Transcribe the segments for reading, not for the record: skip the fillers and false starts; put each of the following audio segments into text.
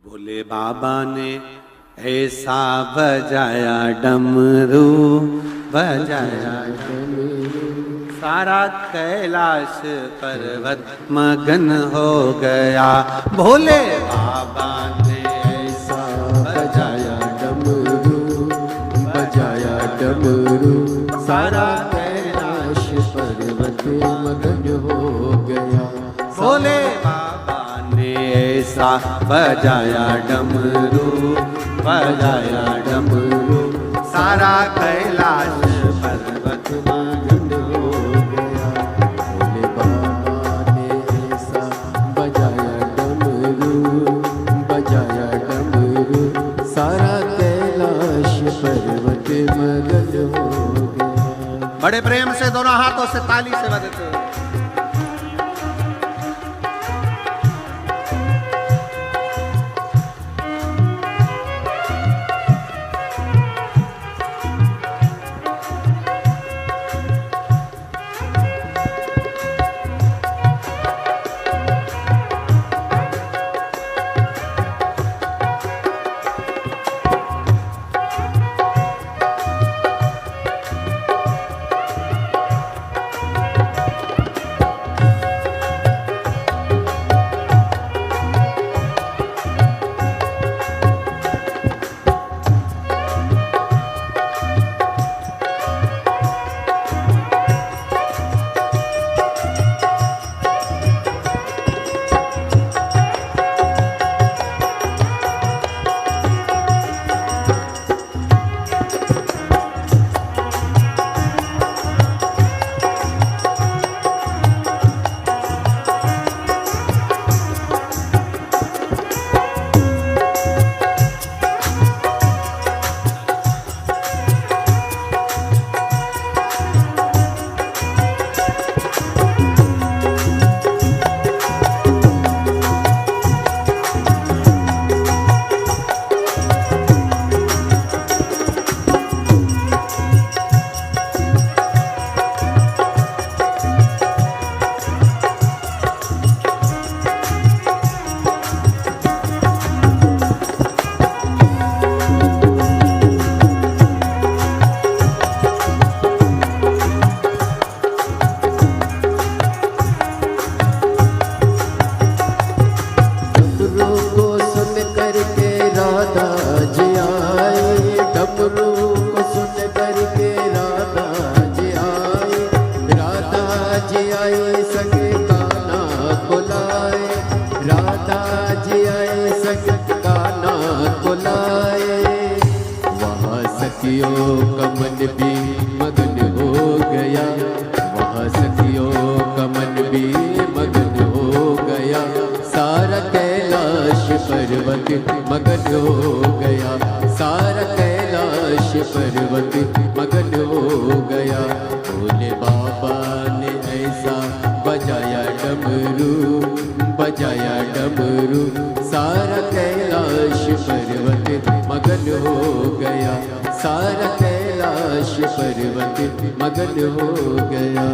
भोले बाबा ने ऐसा बजाया डमरू, बजाया डमरू, सारा कैलाश पर्वत मगन हो गया। भोले बाबा ने ऐसा बजाया डमरू, बजाया डमरू, सारा कैलाश पर्वत मगन हो गया। भोले बाबा ने ऐसा बजाया डमरू, बजाया डमरू, सारा कैलाश पर्वत मगन हो गया। भोले बाबा ने ऐसा बजाया डमरू, बजाया डमरू, सारा कैलाश पर्वत मगन हो गया। बड़े प्रेम से दोनों हाथों से ताली से बजाते हो। का मन भी मगन हो गया, वहाँ सखियों का मन भी मगन हो गया। सारा कैलाश पर्वत मगन हो गया, सारा कैलाश पर्वत मगन हो गया। भोले बाबा ने ऐसा बजाया डमरू, बजाया डमरू, सारा कैलाश पर्वत मगन हो गया, सारा कैलाश पर्वत मगन हो गया।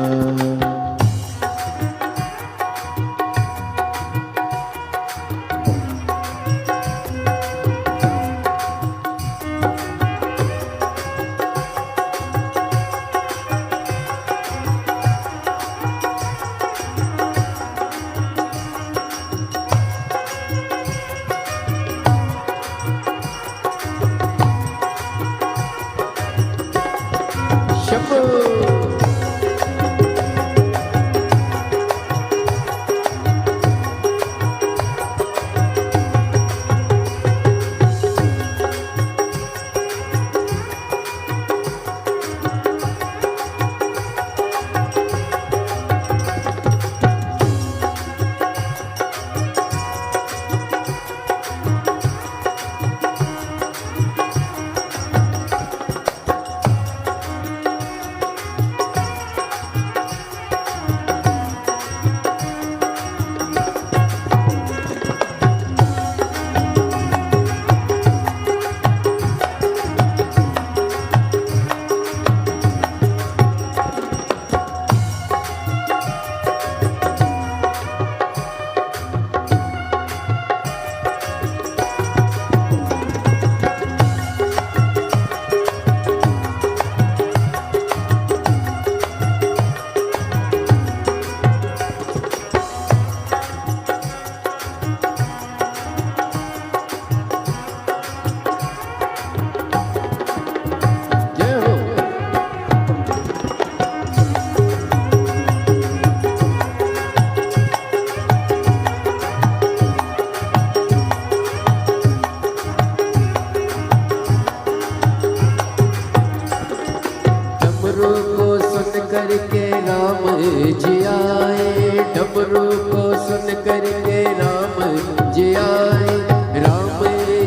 जी आए, डमरू को सुन करके राम जी आए, राम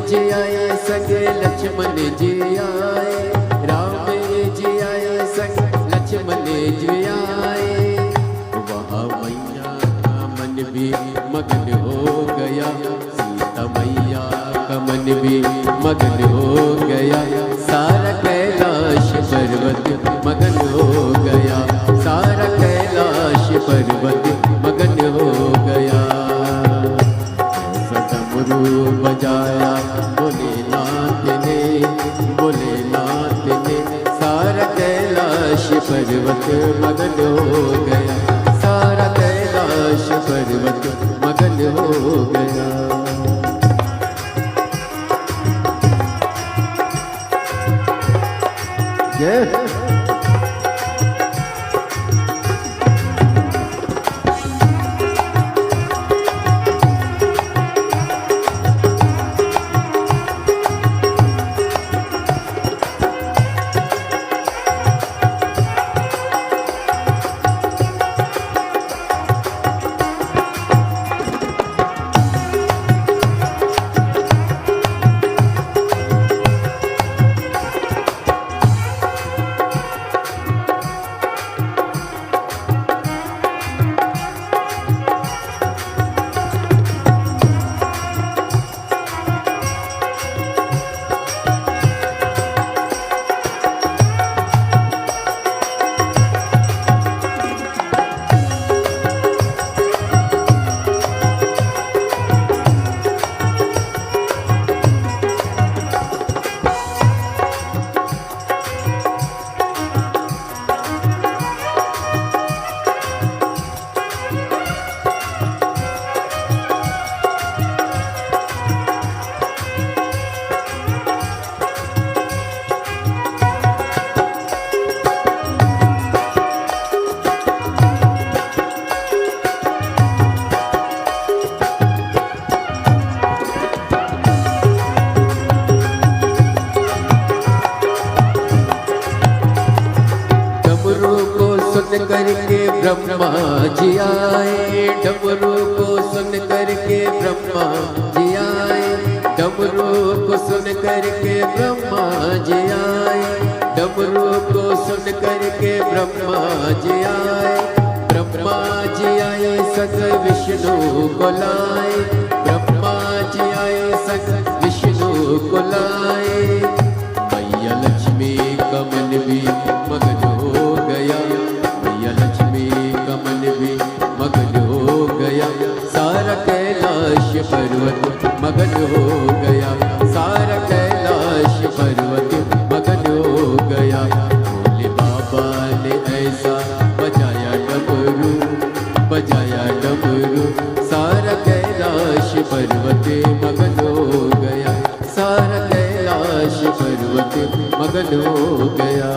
जी आए संगे लक्ष्मण जी आए, राम जी आए संग लक्ष्मण जी आए। वहाँ मैया का मन भी मगन हो गया, सीता मैया का मन भी मगन हो गया, सारा कैलाश पर्वत मगन हो गया, सारा कैलाश पर्वत मगन हो गया। ऐसा डमरू बजाया भोलेनाथ ने, भोलेनाथ ने, सारा कैलाश पर्वत मगन हो गया, सारा कैलाश पर्वत मगन हो गया। जय करके ब्रह्मा जी आए, डमरू को सुन करके ब्रह्मा जी आए, डमरू को सुन करके ब्रह्मा जी आए, डमरू को सुन करके ब्रह्मा जी आए, ब्रह्मा जी आए संग विष्णु को लाए, ब्रह्मा जी आए संग विष्णु को लाए। मैया लक्ष्मी का मन भी मगन हो गया, मैया लक्ष्मी का मन भी मगन हो गया, सारा कैलाश पर्वत मगन हो गया, सारा कैलाश पर्वत मगन हो गया। भोले बाबा ने ऐसा बजाया डमरू, बजाया डमरू, सारा कैलाश पर्वत मगन हो गया, सारा कैलाश पर्वत मगन हो गया।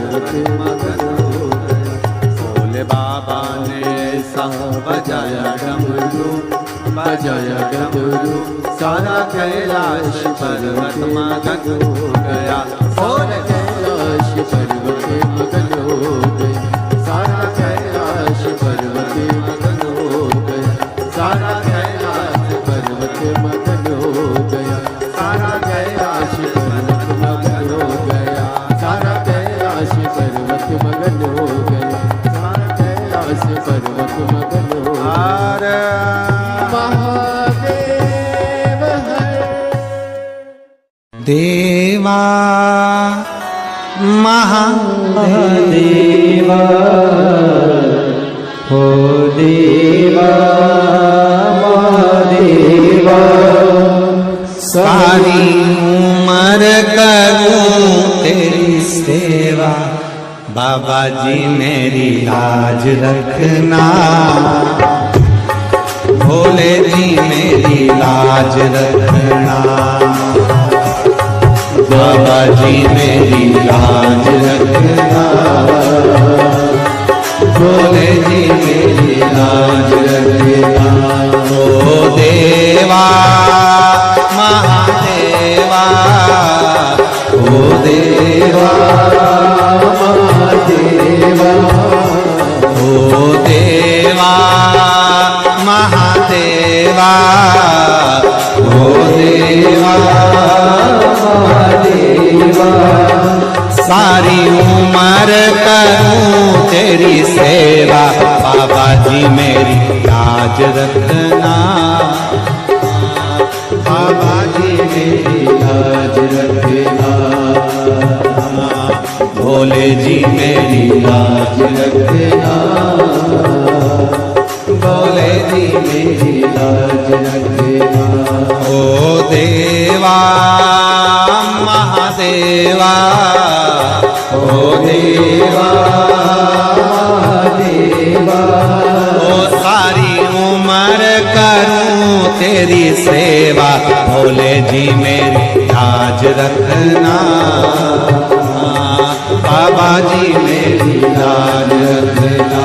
पर्वत मगन हो गया। भोले बाबा ने ऐसा बजाया डमरू, बजाया डमरू, सारा कैलाश पर्वत मगन हो गया। सारा कैलाश पर्वत मगन हो गया। सारा कैलाश पर्वत मगन हो गया। सारा कैलाश पर्वत मगन हो गया। सारा कैलाश पर्वत मगन हो गया। सारा कैलाश पर्वत मगन हो गया। सारा कैलाश पर्वत मगन हो गया। महादेव देवा महादेवा हो देवा महादेवा। सारी उम्र करूं तेरी सेवा, बाबा जी मेरी लाज रखना। भोले जी मेरी लाज रखना, बाबा जी मेरी लाज रखना। भोले जी मेरी लाज रखना। ओ देवा महादेवा, ओ देवा महादेवा, ओ देवा महादेवा, ओ देवा महादेवा। सारी उम्र करूं तेरी सेवा, बाबा जी मेरी लाज रखना। बाबा जी मेरी लाज रखना। भोले जी मेरी लाज रखना। भोले जी मेरी लाज रखना। ओ देवा महादेवा, ओ देवा महादेवा। ओ सारी उम्र करूं तेरी सेवा, भोले जी मेरी लाज रखना। बाबा जी मेरी लाज रखना।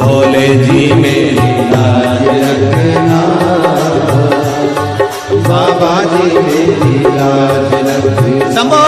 भोले जी मेरी लाज रखना। बाबा जी मेरी लाज रखना। शंभो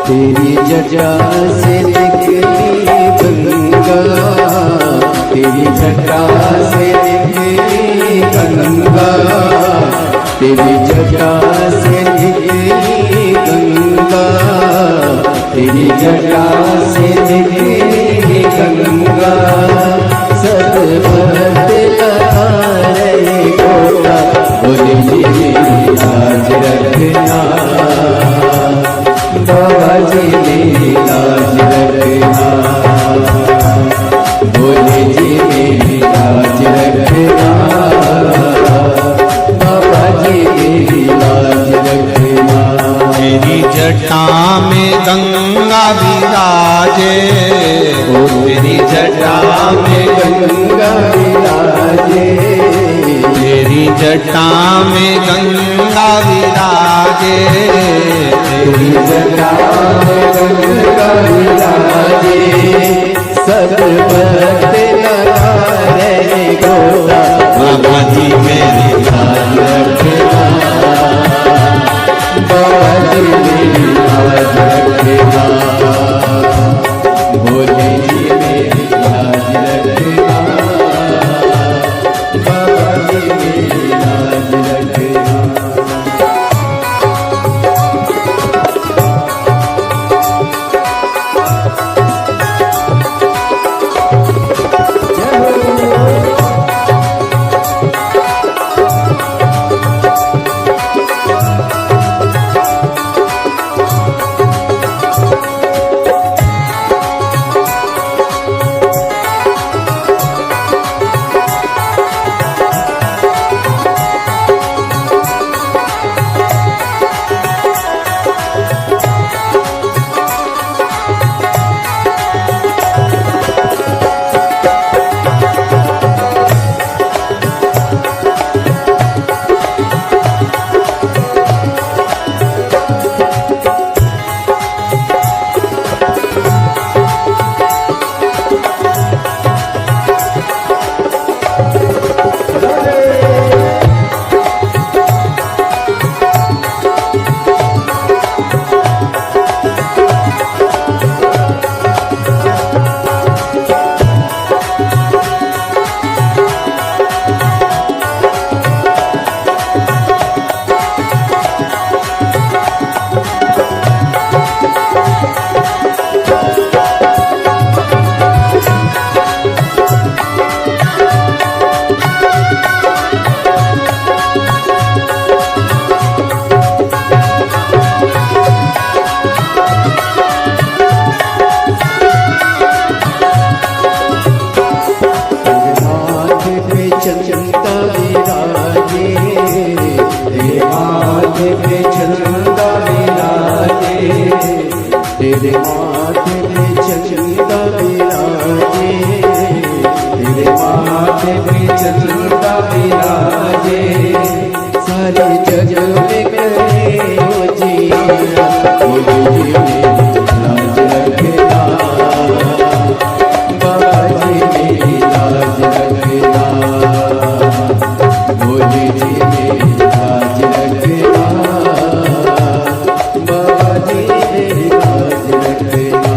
तेरी जटा से निकली गंगा, तेरी जटा से निकली गंगा, तेरी जटा से निकली तेरी जटा में गंगा विराजे, ओ तेरी जटा में गंगा विराजे, तेरी जटा में गंगा विराजे, तेरी जटा में गंगा विराजे। सब भक्त नगारे गोता बाबा जी मेरी लाज रखना, बाबा जी मेरी लाज रखना, भोले जी मेरी लाज रखना, बाबा जी मेरी लाज रखना। तेरे माथे पे चंदा विराजे, तेरे माथे पे चंदा विराजे, सारे जग में करे हो जिया, भोले जी मेरी लाज रखना, बाबा जी मेरी लाज रखना, भोले जी मेरी लाज रखना, बाबा जी मेरी लाज रखना।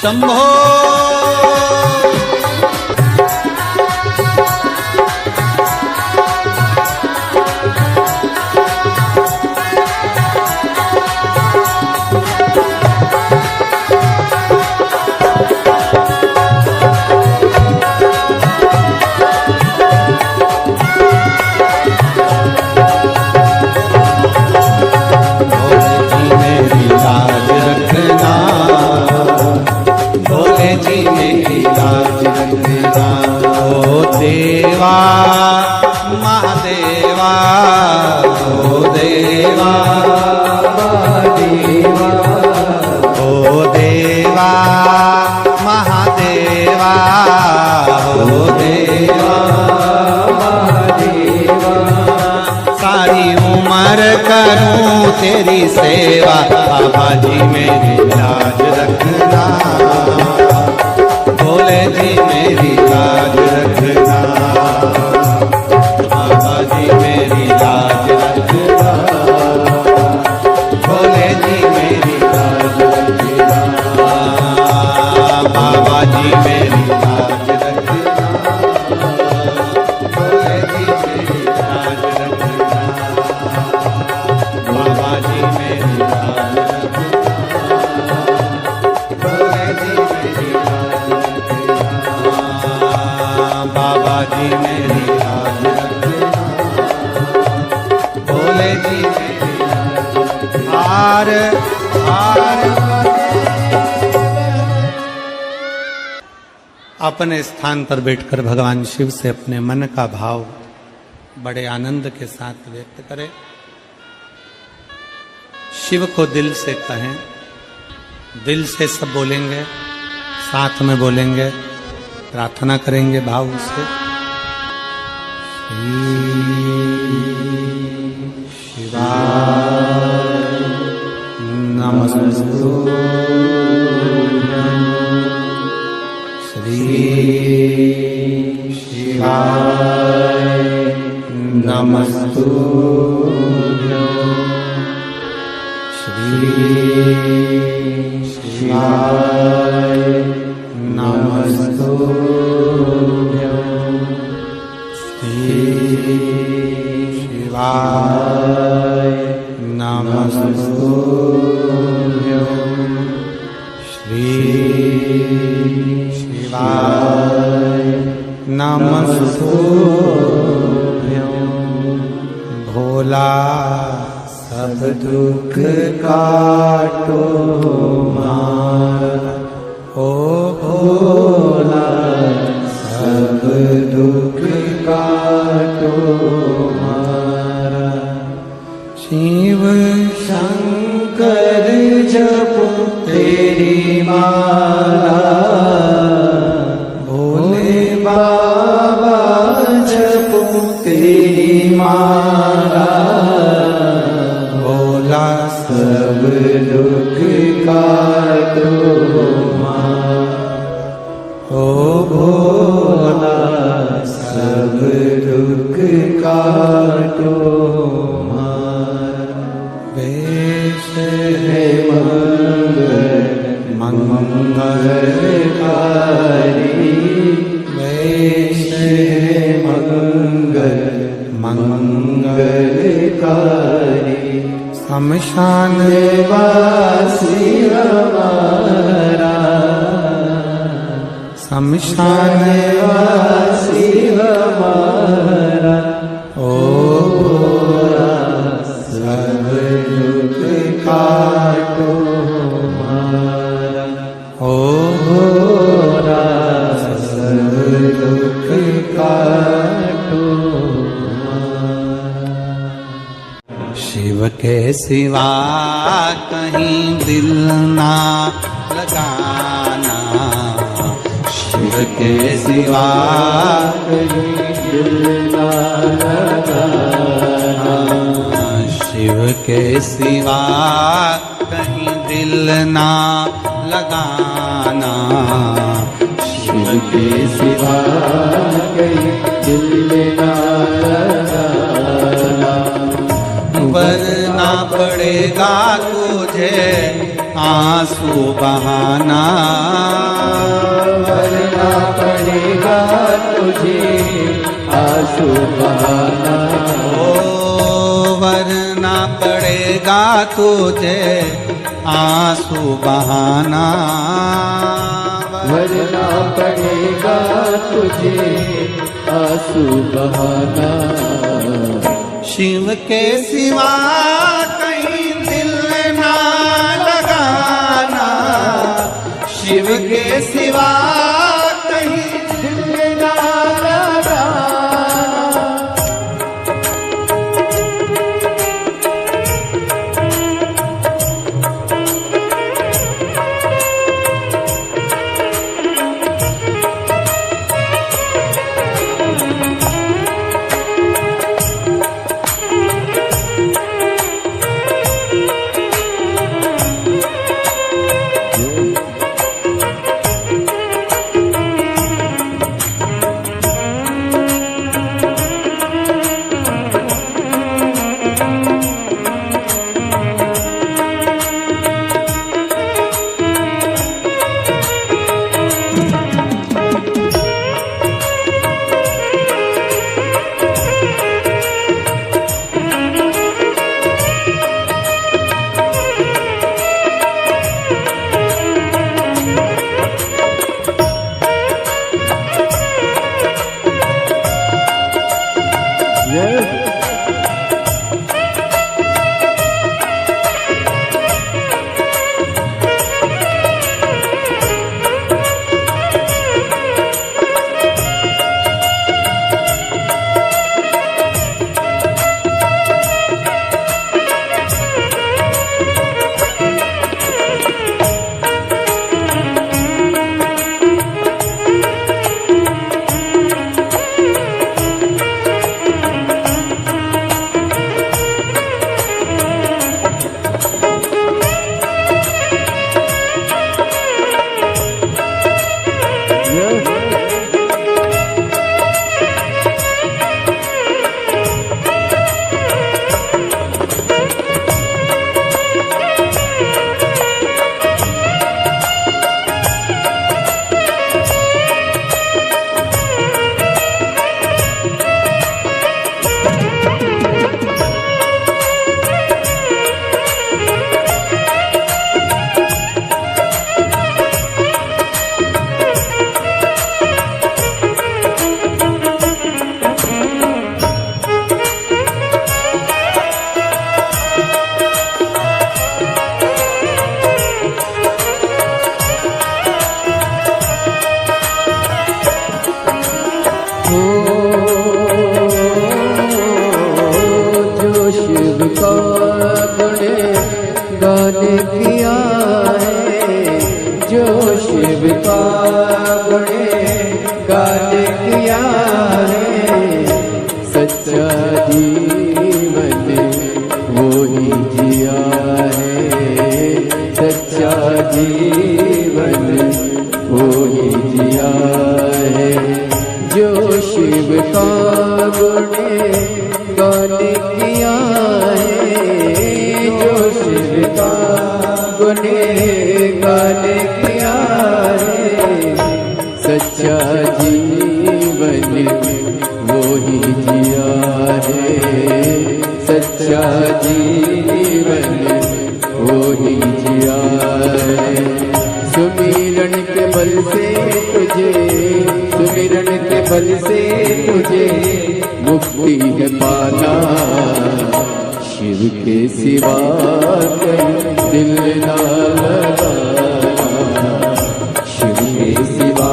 शंभो देवा महादेवा ओ देवा महादेवा ओ देवा महादेवा ओ देवा महादेवा सारी उम्र करूं तेरी सेवा बाबा जी मेरी लाज रखना भोले जी मेरी लाज रखना बाबा जी मेरी लाज रखना भोले जी मेरी लाज रखना बाबा जी मेरी लाज रखना भोले जी मेरी लाज रखना बाबा जी मेरी लाज रखना भोले जी मेरी लाज बाबा जी मेरी लाज रखना भोले जी मेरी लाज हार अपने स्थान पर बैठकर भगवान शिव से अपने मन का भाव बड़े आनंद के साथ व्यक्त करें। शिव को दिल से कहें, दिल से सब बोलेंगे, साथ में बोलेंगे, प्रार्थना करेंगे भाव से। शिवाय नमस्तुभ्यं श्री शिवाय नमस्तुभ्यं श्री शिवाय नमस्तुभ्यं श्री शिवाय नमस्तुभ्यं श्री शिवाय नमस्तुभ्यं भोला सब दुख काटो मारा ओ भोला सब दुख काटो मारा शिव शंकर जपो तेरी माला भोले बाबा जपो तेरी माला भोला सब दुख काटो ओ भोला सब दुख काटो वेश है मंगलकारी वेश है मंगलकारी शमशान वासी हमारा शमशान वासी हमारा ओ भोला सब दुख काटो मारा ओ भोला सब दुख काटो मारा शिव के सिवा कहीं दिल ना लगाना शिव के सिवा कहीं दिल ना लगाना शिव के सिवा कहीं दिल ना लगाना शिव के सिवा कहीं दिल ना लगाना वरना पड़ेगा तुझे आंसू बहाना वरना पड़ेगा तुझे आंसू बहाना ओ वरना पड़ेगा तुझे आंसू बहाना वरना पड़ेगा तुझे आंसू बहाना शिव के सिवा कहीं दिल ना लगाना शिव के सिवा कहीं दिल ना लगाना जो शिव का गुणगान किया है, जो शिव का गुणगान किया है, सच्चा जीवन वो ही जिया है, सच्चा जीवन वो ही जिया है। जो शिव का गुणगान किया है, जो शिव का गुणगान किया है, सच्चा जीवन वो ही जिया है, सच्चा जीवन वो ही जिया है। सुमिरन के बल से तुझे, सुमिरन के बल से तुझे मुक्ति है पाना, शिव के सिवा कहीं दिल ना लगाना, शिव के सिवा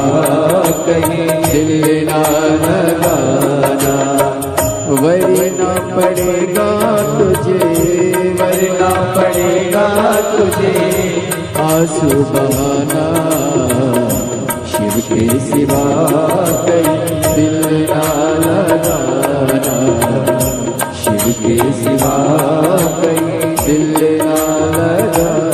कहीं दिल ना लगाना। वरना पड़ेगा तुझे, वरना पड़ेगा तुझे आंसू बहाना, शिव के सिवा कहीं दिल ना लगाना, शिव के सिवा कहीं दिल ना लगाना।